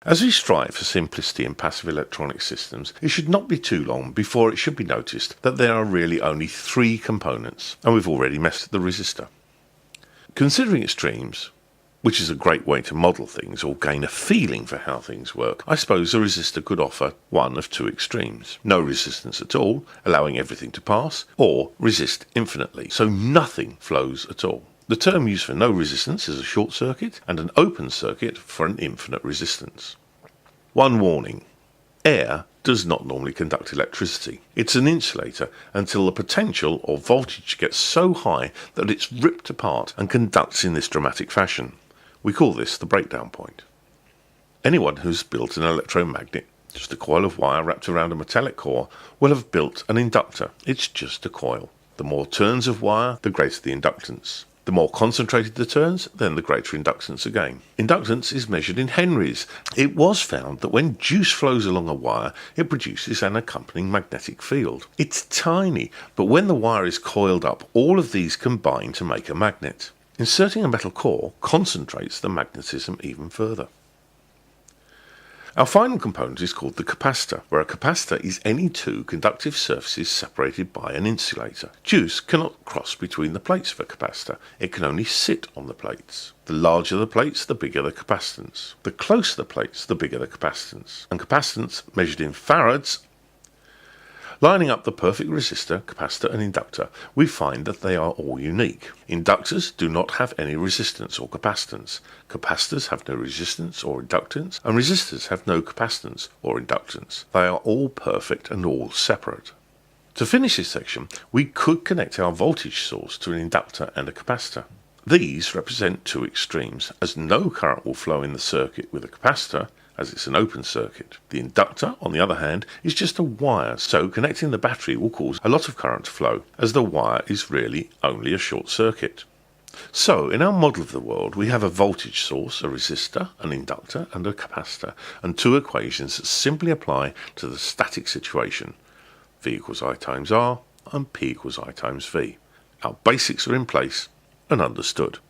As we strive for simplicity in passive electronic systems, it should not be too long before it should be noticed that there are really only three components, and we've already messed with the resistor. Considering extremes, which is a great way to model things or gain a feeling for how things work, I suppose a resistor could offer one of two extremes: no resistance at all, allowing everything to pass, or resist infinitely, so nothing flows at all. The term used for no resistance is a short circuit, and an open circuit for an infinite resistance. One warning: air does not normally conduct electricity. It's an insulator until the potential or voltage gets so high that it's ripped apart and conducts in this dramatic fashion. We call this the breakdown point. Anyone who's built an electromagnet, just a coil of wire wrapped around a metallic core, will have built an inductor. It's just a coil. The more turns of wire, the greater the inductance. The more concentrated the turns, then the greater inductance again. Inductance is measured in henries. It was found that when juice flows along a wire, it produces an accompanying magnetic field. It's tiny, but when the wire is coiled up, all of these combine to make a magnet. Inserting a metal core concentrates the magnetism even further. Our final component is called the capacitor, where a capacitor is any two conductive surfaces separated by an insulator. Juice cannot cross between the plates of a capacitor. It can only sit on the plates. The larger the plates, the bigger the capacitance. The closer the plates, the bigger the capacitance. And capacitance, measured in farads, lining up the perfect resistor, capacitor and inductor, we find that they are all unique. Inductors do not have any resistance or capacitance. Capacitors have no resistance or inductance, and resistors have no capacitance or inductance. They are all perfect and all separate. To finish this section, we could connect our voltage source to an inductor and a capacitor. These represent two extremes, as no current will flow in the circuit with a capacitor, as it's an open circuit. The inductor, on the other hand, is just a wire, so connecting the battery will cause a lot of current to flow, as the wire is really only a short circuit. So, in our model of the world, we have a voltage source, a resistor, an inductor, and a capacitor, and two equations that simply apply to the static situation: V equals I times R, and P equals I times V. Our basics are in place and understood.